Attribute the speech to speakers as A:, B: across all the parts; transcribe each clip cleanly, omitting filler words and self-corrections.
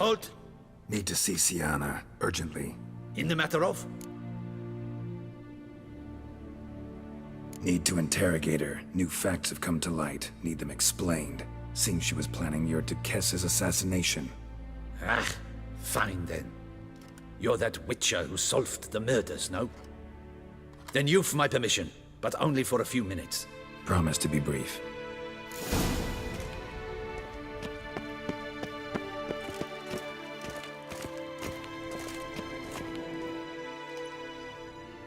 A: Halt!
B: Need to see Sienna, urgently.
A: In the matter of?
B: Need to interrogate her. New facts have come to light. Need them explained. Seems she was planning your Duquesse's assassination.
A: Ah, fine then. You're that Witcher who solved the murders, no? Then you've my permission, but only for a few minutes.
B: Promise to be brief.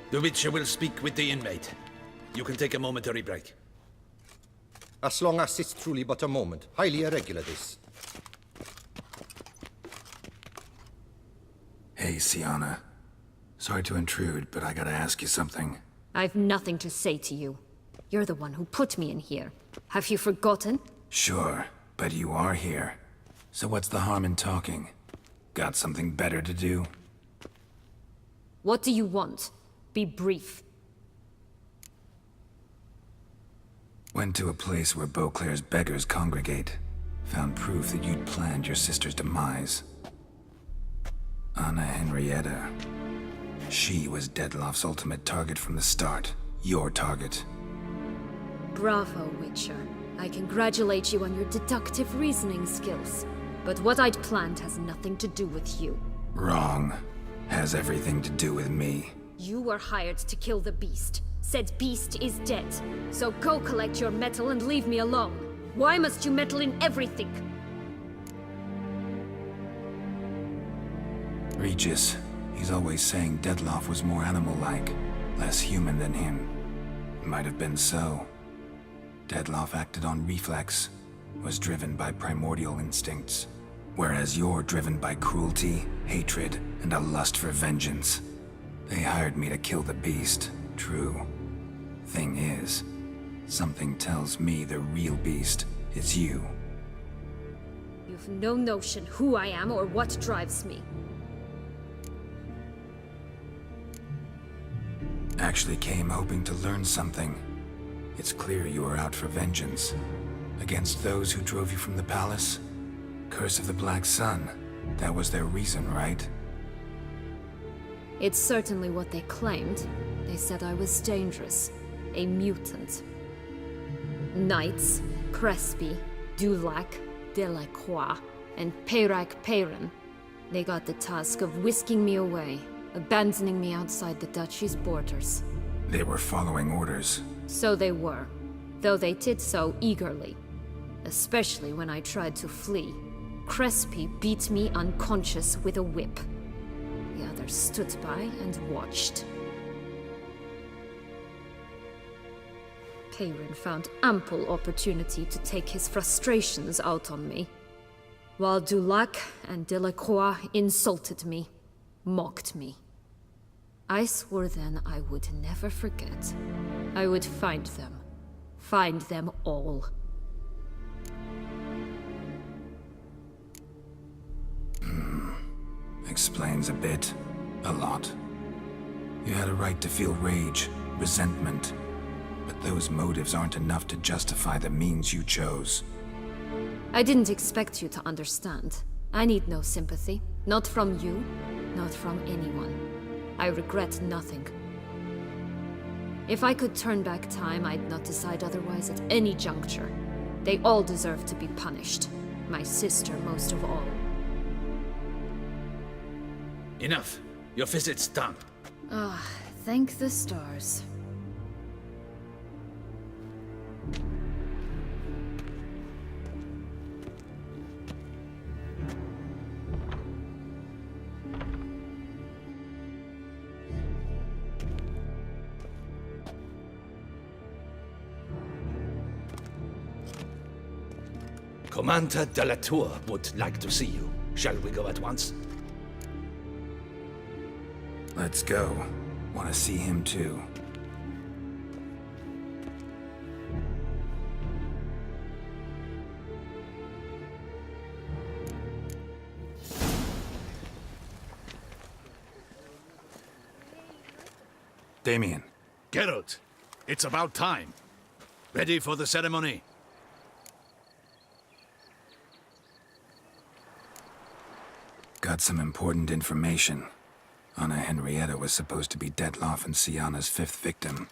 A: The Witcher will speak with the inmate. You can take a momentary break.
C: As long as it's truly but a moment. Highly irregular, this.
B: Hey, Sienna. Sorry to intrude, but I gotta ask you something.
D: I've nothing to say to you. You're the one who put me in here. Have you forgotten?
B: Sure, but you are here. So what's the harm in talking? Got something better to do?
D: What do you want? Be brief.
B: Went to a place where Beauclair's beggars congregate. Found proof that you'd planned your sister's demise. Anna Henrietta. She was Dettlaff's ultimate target from the start. Your target.
D: Bravo, Witcher. I congratulate you on your deductive reasoning skills. But what I'd planned has nothing to do with you.
B: Wrong. Has everything to do with me.
D: You were hired to kill the beast. Said beast is dead. So go collect your metal and leave me alone. Why must you meddle in everything?
B: Regis. He's always saying Dettlaff was more animal-like, less human than him. Might have been so. Dettlaff acted on reflex, was driven by primordial instincts, whereas you're driven by cruelty, hatred, and a lust for vengeance. They hired me to kill the beast, true. Thing is, something tells me the real beast is you.
D: You've no notion who I am or what drives me.
B: Actually came hoping to learn something. It's clear you were out for vengeance. Against those who drove you from the palace? Curse of the Black Sun. That was their reason, right?
D: It's certainly what they claimed. They said I was dangerous. A mutant. Knights, Crespi, Dulac, Delacroix, and Peyrac Peyran. They got the task of whisking me away, abandoning me outside the duchy's borders.
B: They were following orders.
D: So they were, though they did so eagerly. Especially when I tried to flee. Crespi beat me unconscious with a whip. The others stood by and watched. Peyran found ample opportunity to take his frustrations out on me, while Dulac and Delacroix insulted me, mocked me. I swore then I would never forget. I would find them all.
B: Explains a bit. A lot. You had a right to feel rage, resentment, but those motives aren't enough to justify the means you chose.
D: I didn't expect you to understand. I need no sympathy. Not from you, not from anyone. I regret nothing. If I could turn back time, I'd not decide otherwise at any juncture. They all deserve to be punished. My sister most of all.
A: Enough. Your visit's done.
D: Ah, thank the stars.
A: Commander de la Tour would like to see you. Shall we go at once?
B: Let's go. Want to see him too. Damien.
A: Geralt, it's about time. Ready for the ceremony?
B: got some important information. Anna Henrietta was supposed to be Detloff and Sienna's 5th victim.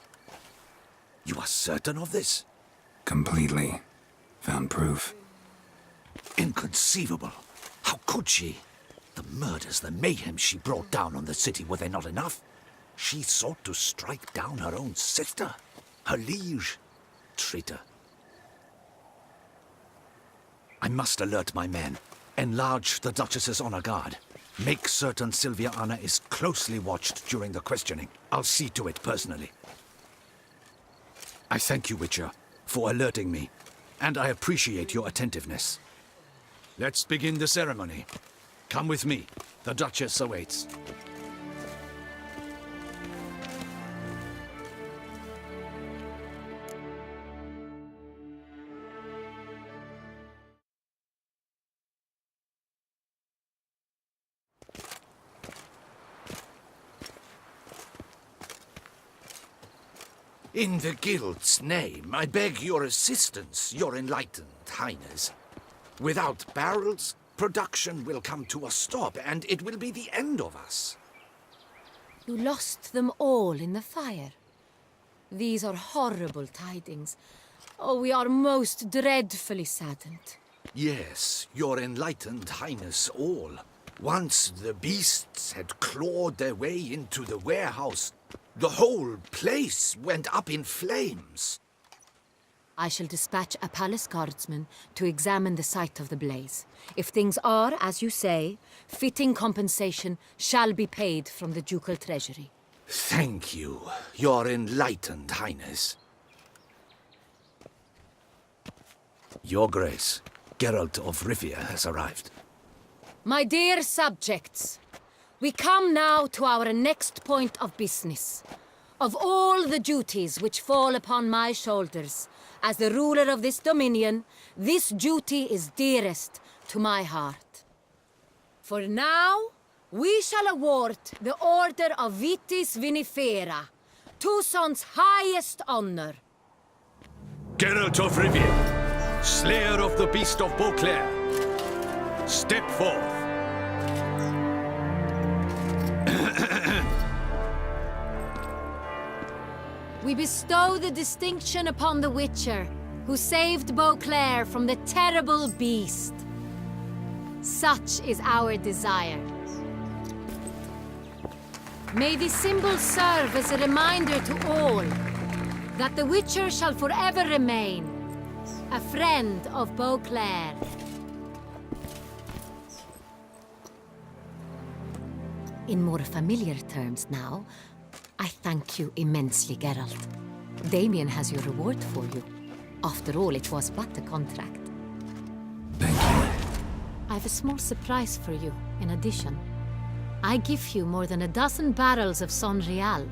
A: You are certain of this?
B: Completely. Found proof.
A: Inconceivable. How could she? The murders, the mayhem she brought down on the city, were they not enough? She sought to strike down her own sister, her liege. Traitor. I must alert my men. Enlarge the Duchess's honor guard. Make certain Sylvia Anna is closely watched during the questioning. I'll see to it personally. I thank you, Witcher, for alerting me, and I appreciate your attentiveness. Let's begin the ceremony. Come with me. The Duchess awaits. In the Guild's name, I beg your assistance, your enlightened highness. Without barrels, production will come to a stop, and it will be the end of us.
E: You lost them all in the fire. These are horrible tidings. Oh, we are most dreadfully saddened.
A: Yes, your enlightened highness all. Once the beasts had clawed their way into the warehouse, the whole place went up in flames.
E: I shall dispatch a palace guardsman to examine the site of the blaze. If things are, as you say, fitting compensation shall be paid from the ducal treasury.
A: Thank you, your enlightened highness. Your Grace, Geralt of Rivia has arrived.
E: My dear subjects, we come now to our next point of business. Of all the duties which fall upon my shoulders, as the ruler of this dominion, this duty is dearest to my heart. For now, we shall award the Order of Vitis Vinifera, Tucson's highest honor.
A: Geralt of Rivia, slayer of the beast of Beauclair, step forth.
E: We bestow the distinction upon the Witcher, who saved Beauclair from the terrible beast. Such is our desire. May this symbol serve as a reminder to all that the Witcher shall forever remain a friend of Beauclair. In more familiar terms now, I thank you immensely, Geralt. Damien has your reward for you. After all, it was but a contract.
B: Thank you.
E: I have a small surprise for you, in addition. I give you more than a dozen barrels of Son Real,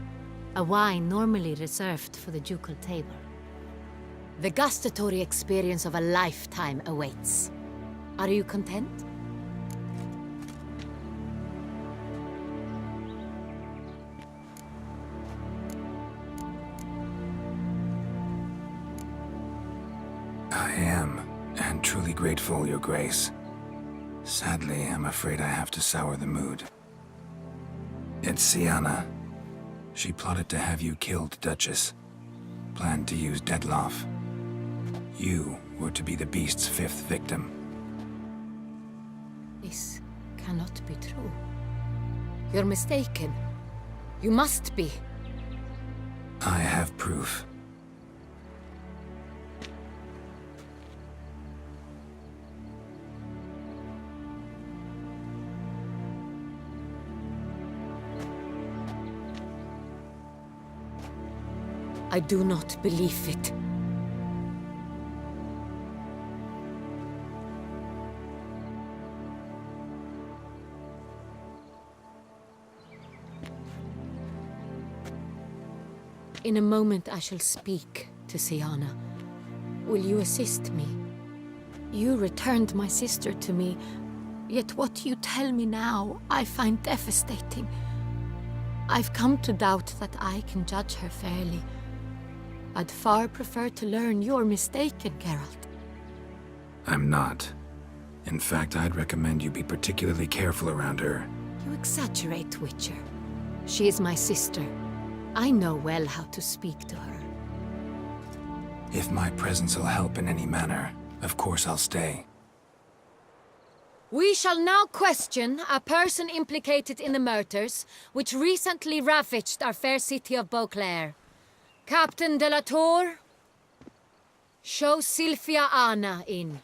E: a wine normally reserved for the ducal table. The gustatory experience of a lifetime awaits. Are you content?
B: I am, and truly grateful, Your Grace. Sadly, I'm afraid I have to sour the mood. It's Sienna. She plotted to have you killed, Duchess. Planned to use Detloff. You were to be the beast's 5th victim.
E: This cannot be true. You're mistaken. You must be.
B: I have proof.
E: I do not believe it. In a moment I shall speak to Sienna. Will you assist me? You returned my sister to me, yet what you tell me now I find devastating. I've come to doubt that I can judge her fairly. I'd far prefer to learn you're mistaken, Geralt.
B: I'm not. In fact, I'd recommend you be particularly careful around her.
E: You exaggerate, Witcher. She is my sister. I know well how to speak to her.
B: If my presence will help in any manner, of course I'll stay.
E: We shall now question a person implicated in the murders which recently ravaged our fair city of Beauclair. Captain de la Tour, show Sylvia Anna in.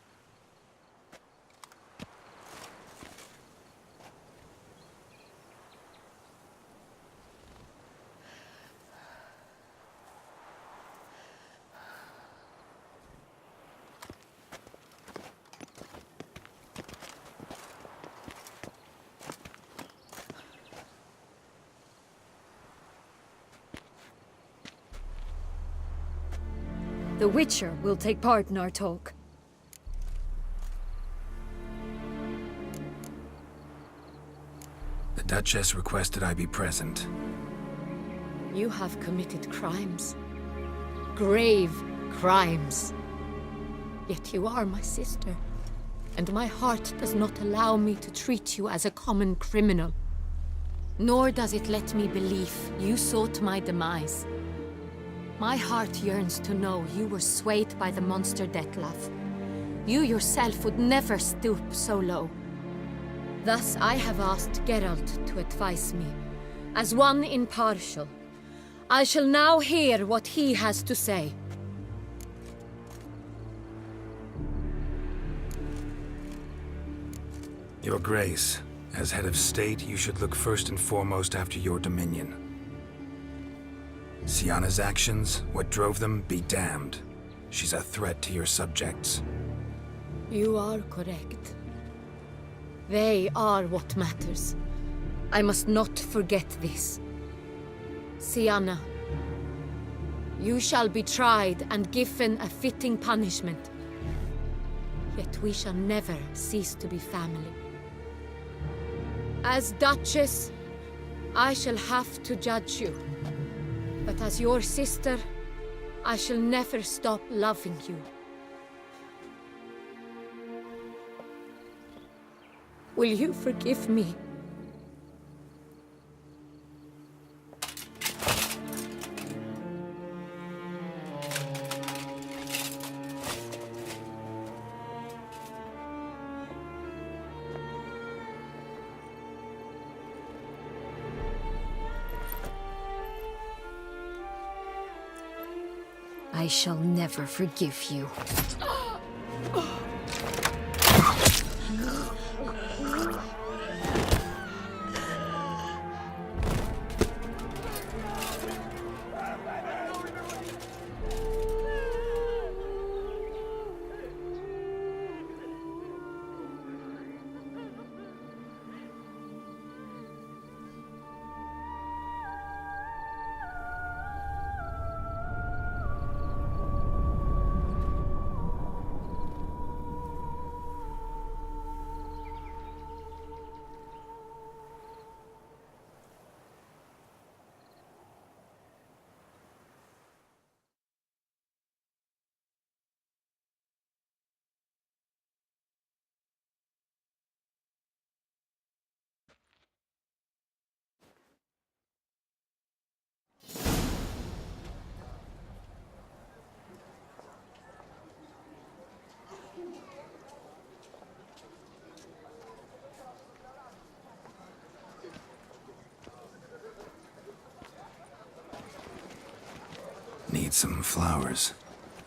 D: The Witcher will take part in our talk.
B: The Duchess requested I be present.
E: You have committed crimes. Grave crimes. Yet you are my sister, and my heart does not allow me to treat you as a common criminal. Nor does it let me believe you sought my demise. My heart yearns to know you were swayed by the monster Dettlaff. You yourself would never stoop so low. Thus I have asked Geralt to advise me, as one impartial. I shall now hear what he has to say.
B: Your Grace, as head of state, you should look first and foremost after your dominion. Sienna's actions, what drove them, be damned. She's a threat to your subjects.
E: You are correct. They are what matters. I must not forget this. Sienna, you shall be tried and given a fitting punishment. Yet we shall never cease to be family. As Duchess, I shall have to judge you. But as your sister, I shall never stop loving you. Will you forgive me?
D: I shall never forgive you.
B: Need some flowers.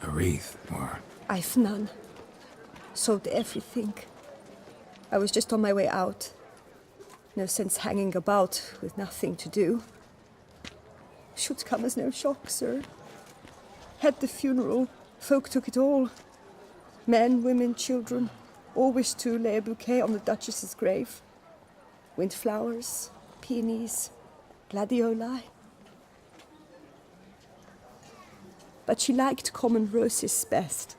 B: A wreath, or...
F: I've none. Sold everything. I was just on my way out. No sense hanging about with nothing to do. Should come as no shock, sir. Had the funeral, folk took it all. Men, women, children, all wished to lay a bouquet on the Duchess's grave. Windflowers, peonies, gladioli. But she liked common roses best.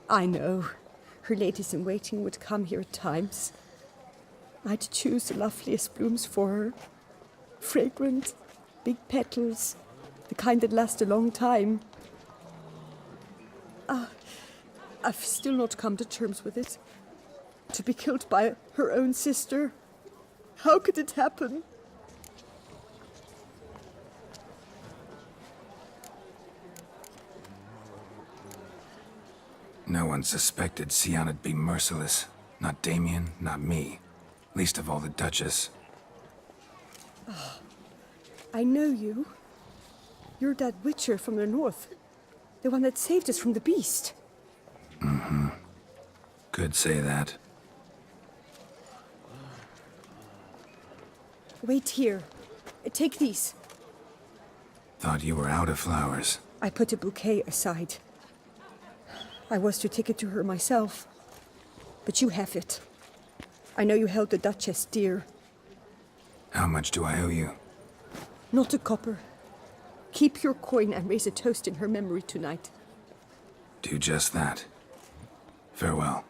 F: I know, her ladies-in-waiting would come here at times. I'd choose the loveliest blooms for her. Fragrant, big petals, the kind that last a long time. I've still not come to terms with it. To be killed by her own sister. How could it happen?
B: No one suspected Sianna'd be merciless. Not Damien, not me. Least of all the Duchess.
F: I know you. You're that Witcher from the north. The one that saved us from the beast.
B: Could say that.
F: Wait here. Take these.
B: Thought you were out of flowers.
F: I put a bouquet aside. I was to take it to her myself. But you have it. I know you held the Duchess dear.
B: How much do I owe you?
F: Not a copper. Keep your coin and raise a toast in her memory tonight.
B: Do just that. Farewell.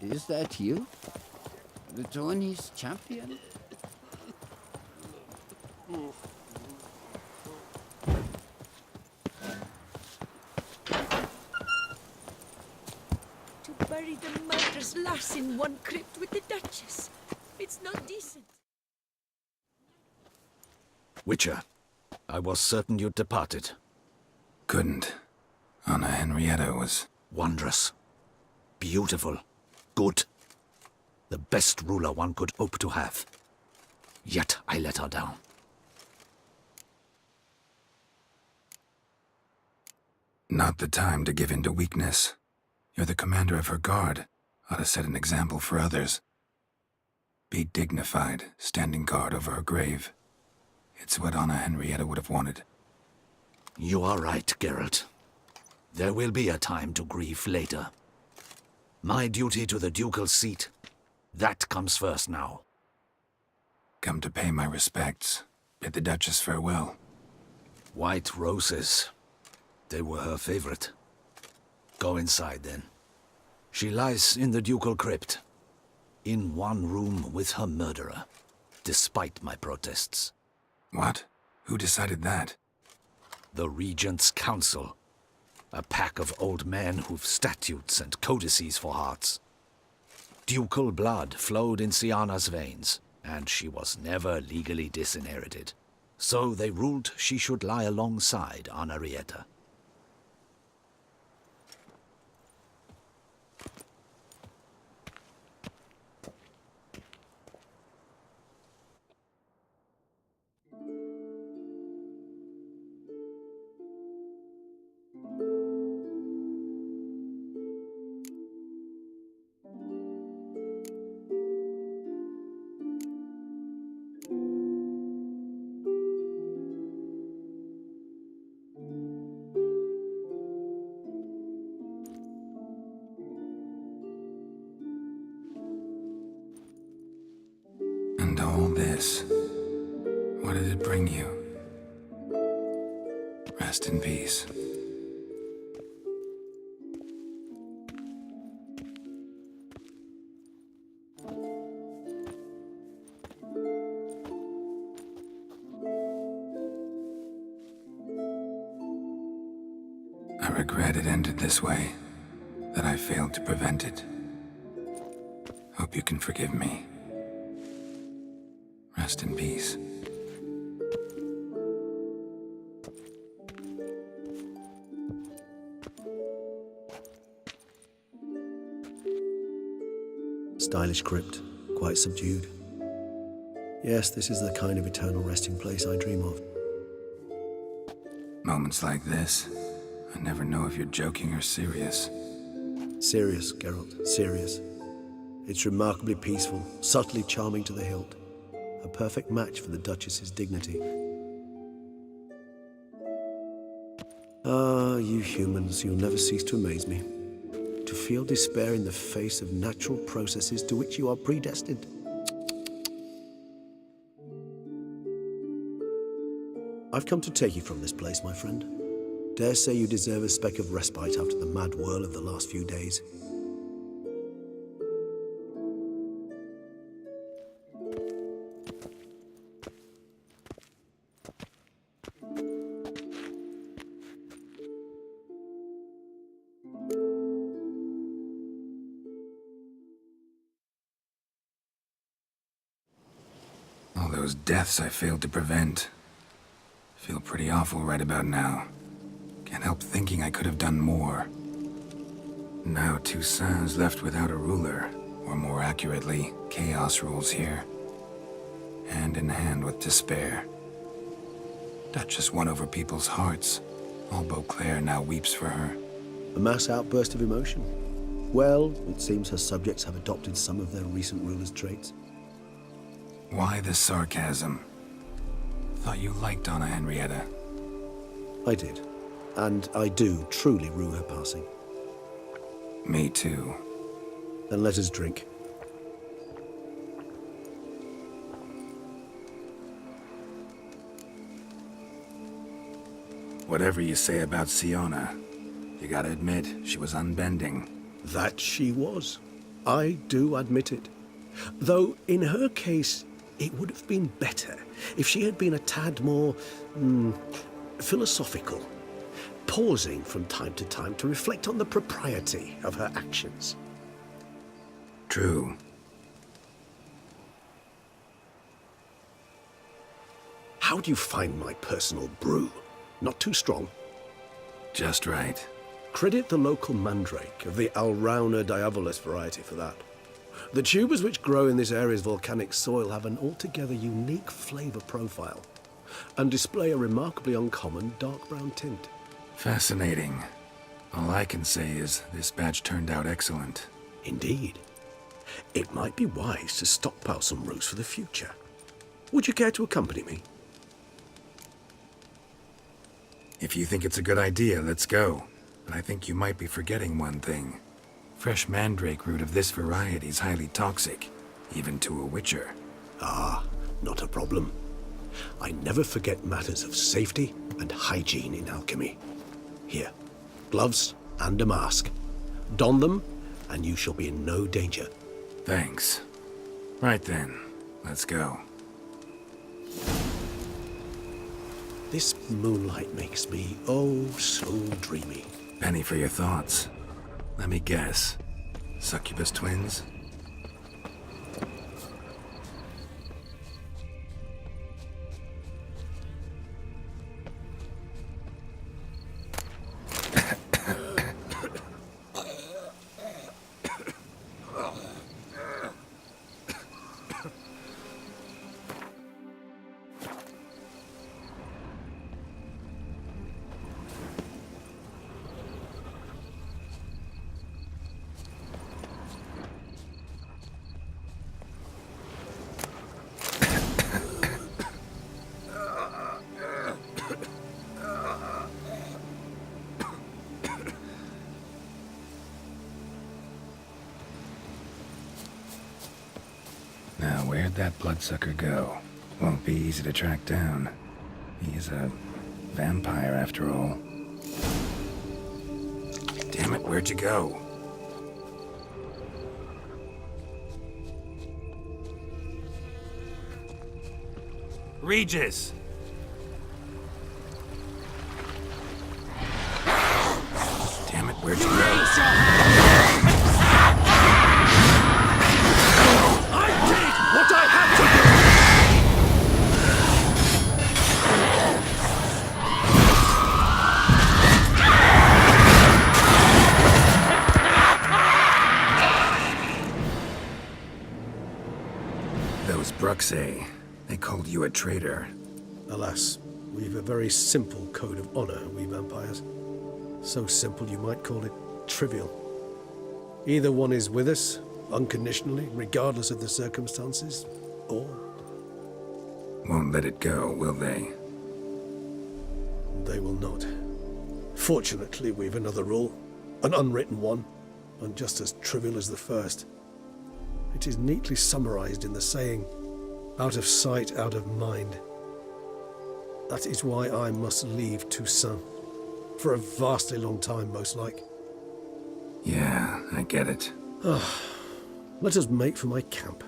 G: Is that you? The Tony's champion?
H: To bury the murderous lass in one crypt with the Duchess. It's not decent.
A: Witcher, I was certain you'd departed.
B: Couldn't. Anna Henrietta was...
A: Wondrous. Beautiful. Good. The best ruler one could hope to have. Yet I let her down.
B: Not the time to give in to weakness. You're the commander of her guard. Ought to set an example for others. Be dignified, standing guard over her grave. It's what Anna Henrietta would have wanted.
A: You are right, Geralt. There will be a time to grieve later. My duty to the ducal seat, that comes first now.
B: Come to pay my respects. Bid the Duchess farewell.
A: White roses. They were her favorite. Go inside, then. She lies in the ducal crypt. In one room with her murderer. Despite my protests.
B: What? Who decided that?
A: The Regent's Council. A pack of old men who've statutes and codices for hearts. Ducal blood flowed in Sianna's veins, and she was never legally disinherited. So they ruled she should lie alongside Anna Henrietta.
B: And all this, what did it bring you? Rest in peace. I regret it ended this way, that I failed to prevent it. Hope you can forgive me. Rest in peace.
I: Stylish crypt, quite subdued. Yes, this is the kind of eternal resting place I dream of.
B: Moments like this, I never know if you're joking or serious.
I: Serious, Geralt, serious. It's remarkably peaceful, subtly charming to the hilt. a perfect match for the Duchess's dignity. Ah, you humans, you'll never cease to amaze me. To feel despair in the face of natural processes to which you are predestined. I've come to take you from this place, my friend. Dare say you deserve a speck of respite after the mad whirl of the last few days.
B: All those deaths I failed to prevent. Feel pretty awful right about now. Can't help thinking I could have done more. Now Toussaint's left without a ruler, or more accurately, chaos rules here. Hand in hand with despair. Duchess won over people's hearts. All Beauclair now weeps for her.
I: A mass outburst of emotion. Well, it seems her subjects have adopted some of their recent ruler's traits.
B: Why the sarcasm? Thought you liked Donna Henrietta.
I: I did. And I do truly rue her passing.
B: Me too.
I: Then let us drink.
B: Whatever you say about Siona, you gotta admit, she was unbending.
I: That she was. I do admit it. Though, in her case, it would have been better if she had been a tad more philosophical, pausing from time to time to reflect on the propriety of her actions.
B: True.
I: How do you find my personal brew? Not too strong?
B: Just right.
I: Credit the local mandrake of the Alrauna diavolis variety for that. The tubers which grow in this area's volcanic soil have an altogether unique flavor profile and display a remarkably uncommon dark brown tint.
B: Fascinating. All I can say is this batch turned out excellent.
I: Indeed. It might be wise to stockpile some roots for the future. Would you care to accompany me?
B: If you think it's a good idea, let's go. But I think you might be forgetting one thing. Fresh mandrake root of this variety is highly toxic, even to a witcher.
I: Ah, not a problem. I never forget matters of safety and hygiene in alchemy. Here, gloves and a mask. Don them, and you shall be in no danger.
B: Thanks. Right then, let's go.
I: This moonlight makes me, oh, so dreamy.
B: Penny for your thoughts. Let me guess. Succubus twins? Now, where'd that bloodsucker go? Won't be easy to track down. He's a vampire, after all. Damn it, where'd you go? Regis! Damn it, where'd you go?
I: What I had to
B: do! Those Bruxay, they called you a traitor.
I: Alas, we've a very simple code of honor, we vampires. So simple you might call it trivial. Either one is with us, unconditionally, regardless of the circumstances, or
B: Won't let it go, will they?
I: They will not. Fortunately, we've another rule. An unwritten one, and just as trivial as the first. It is neatly summarized in the saying, out of sight, out of mind. That is why I must leave Toussaint. For a vastly long time, most like.
B: Yeah, I get it.
I: Let us make for my camp.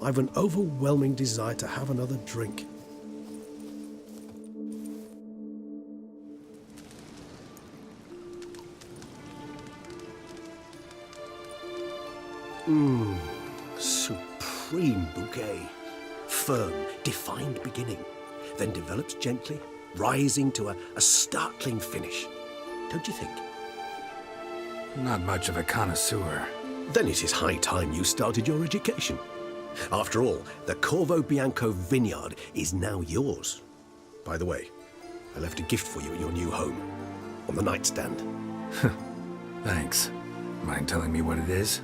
I: I've an overwhelming desire to have another drink. Supreme bouquet. Firm, defined beginning, then develops gently, rising to a startling finish. Don't you think?
B: Not much of a connoisseur.
I: Then it is high time you started your education. After all, the Corvo Bianco vineyard is now yours. By the way, I left a gift for you at your new home, on the nightstand.
B: Thanks. Mind telling me what it is?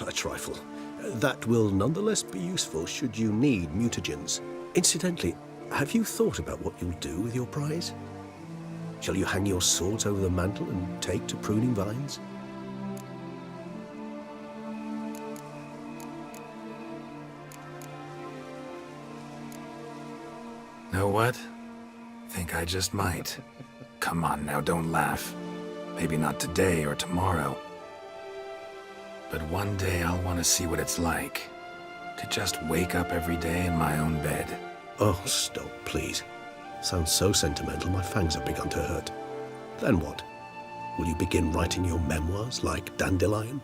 I: A trifle. That will nonetheless be useful should you need mutagens. Incidentally, have you thought about what you'll do with your prize? Shall you hang your swords over the mantle and take to pruning vines?
B: Know what? Think I just might. Come on now, don't laugh. Maybe not today or tomorrow. But one day I'll want to see what it's like. To just wake up every day in my own bed.
I: Oh, stop, please. Sounds so sentimental, my fangs have begun to hurt. Then what? Will you begin writing your memoirs like Dandelion?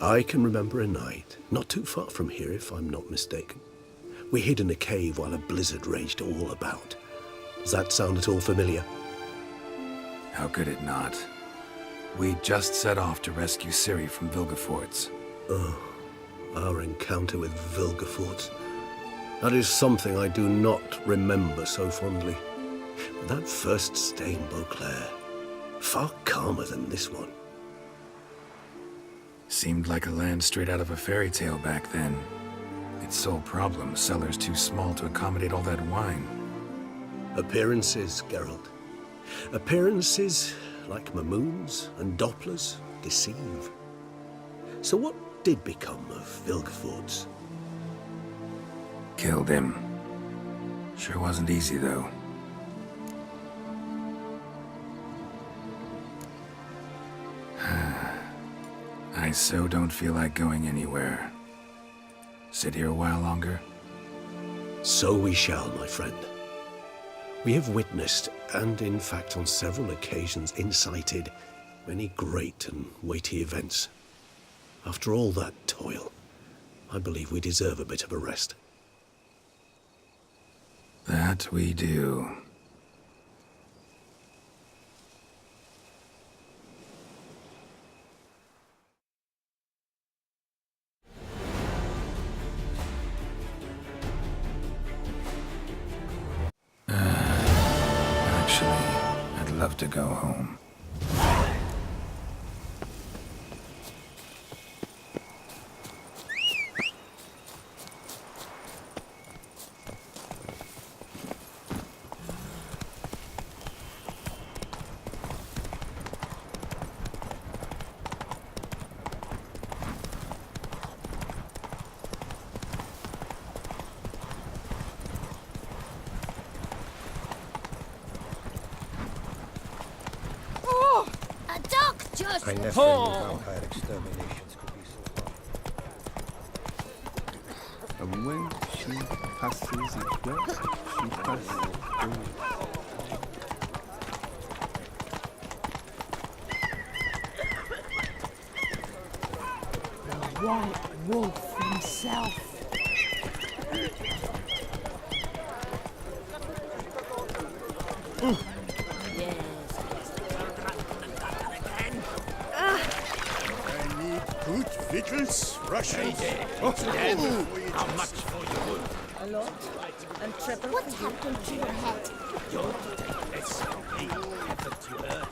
I: I can remember a night, not too far from here if I'm not mistaken. We hid in a cave while a blizzard raged all about. Does that sound at all familiar?
B: How could it not? We just set off to rescue Ciri from Vilgefortz.
I: Oh, our encounter with Vilgefortz. That is something I do not remember so fondly. But that first stay in Beauclair, far calmer than this one.
B: Seemed like a land straight out of a fairy tale back then. Its sole problem, cellars too small to accommodate all that wine.
I: Appearances, Geralt. Appearances, like Mamoons and Dopplers, deceive. So what did become of Vilgefortz?
B: Killed him. Sure wasn't easy, though. I so don't feel like going anywhere. Sit here a while longer?
I: So we shall, my friend. We have witnessed, and in fact on several occasions incited, many great and weighty events. After all that toil, I believe we deserve a bit of a rest.
B: That we do. Actually, I'd love to go home.
H: A duck just...
C: I never knew vampire exterminations could be so hard.
J: And when she passes it west, she passes through.
H: The White Wolf himself.
J: Good victuals, Russians.
A: How much for your wood?
F: A lot. And triple.
H: What happened to your head?
A: Don't take less from me, haven't you heard?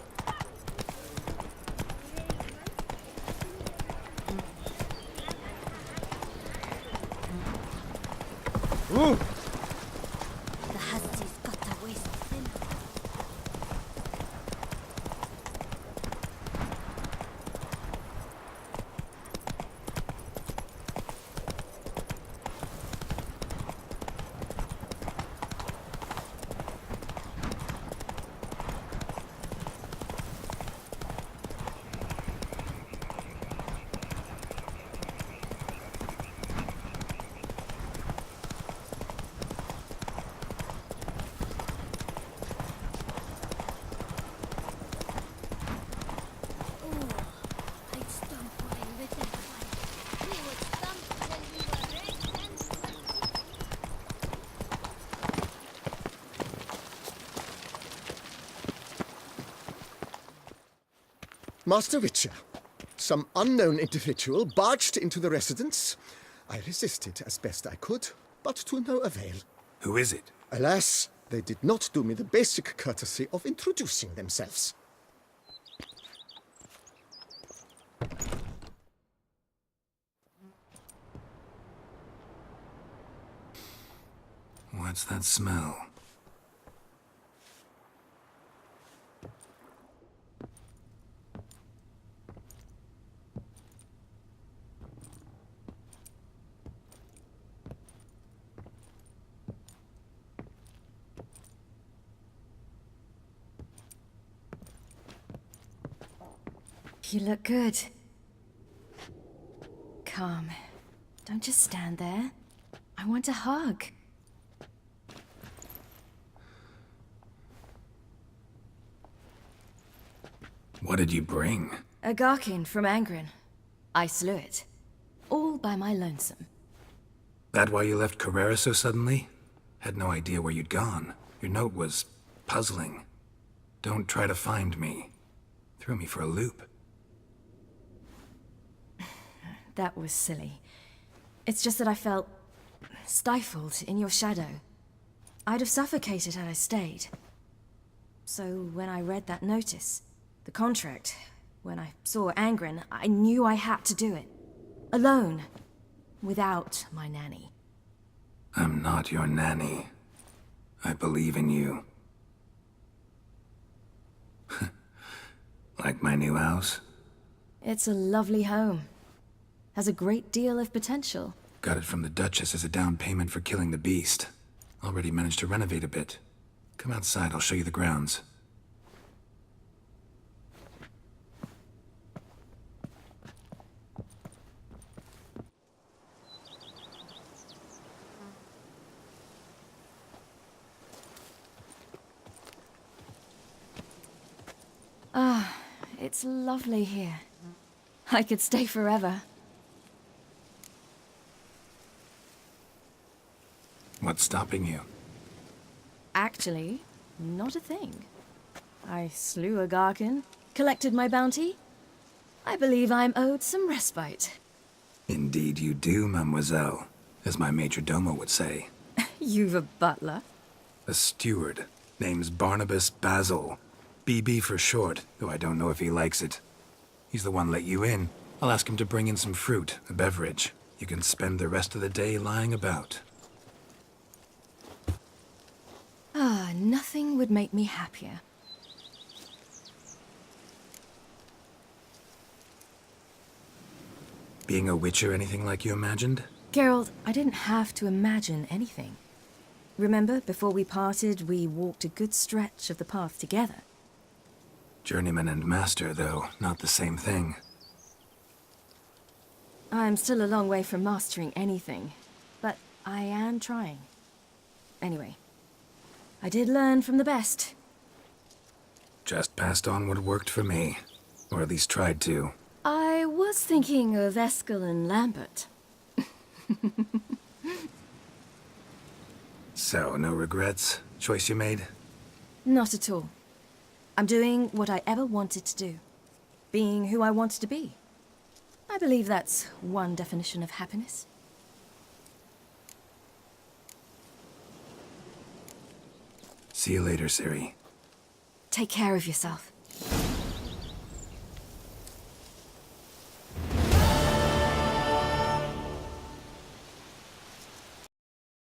K: Master Witcher, some unknown individual barged into the residence. I resisted as best I could, but to no avail.
B: Who is it?
K: Alas, they did not do me the basic courtesy of introducing themselves.
B: What's that smell?
L: You look good. Calm. Don't just stand there. I want a hug.
B: What did you bring?
L: A Garkin from Angren. I slew it. All by my lonesome.
B: That why you left Carrera so suddenly? Had no idea where you'd gone. Your note was puzzling. Don't try to find me. Threw me for a loop.
L: That was silly. It's just that I felt stifled in your shadow. I'd have suffocated had I stayed. So when I read that notice, the contract, when I saw Angren, I knew I had to do it. Alone. Without my nanny.
B: I'm not your nanny. I believe in you. Like my new house?
L: It's a lovely home. Has a great deal of potential.
B: Got it from the Duchess as a down payment for killing the beast. Already managed to renovate a bit. Come outside, I'll show you the grounds.
L: Ah, it's lovely here. I could stay forever.
B: What's stopping you?
L: Actually, not a thing. I slew a Garkin, collected my bounty. I believe I'm owed some respite.
B: Indeed you do, mademoiselle. As my major domo would say.
L: You've a butler?
B: A steward. Name's Barnabas Basil. BB for short, though I don't know if he likes it. He's the one let you in. I'll ask him to bring in some fruit, a beverage. You can spend the rest of the day lying about.
L: Ah, nothing would make me happier.
B: Being a witcher anything like you imagined?
L: Geralt, I didn't have to imagine anything. Remember, before we parted, we walked a good stretch of the path together.
B: Journeyman and master, though, not the same thing.
L: I'm still a long way from mastering anything, but I am trying. Anyway, I did learn from the best.
B: Just passed on what worked for me. Or at least tried to.
L: I was thinking of Eskel and Lambert.
B: So, no regrets? Choice you made?
L: Not at all. I'm doing what I ever wanted to do. Being who I wanted to be. I believe that's one definition of happiness.
B: See you later, Ciri.
L: Take care of yourself.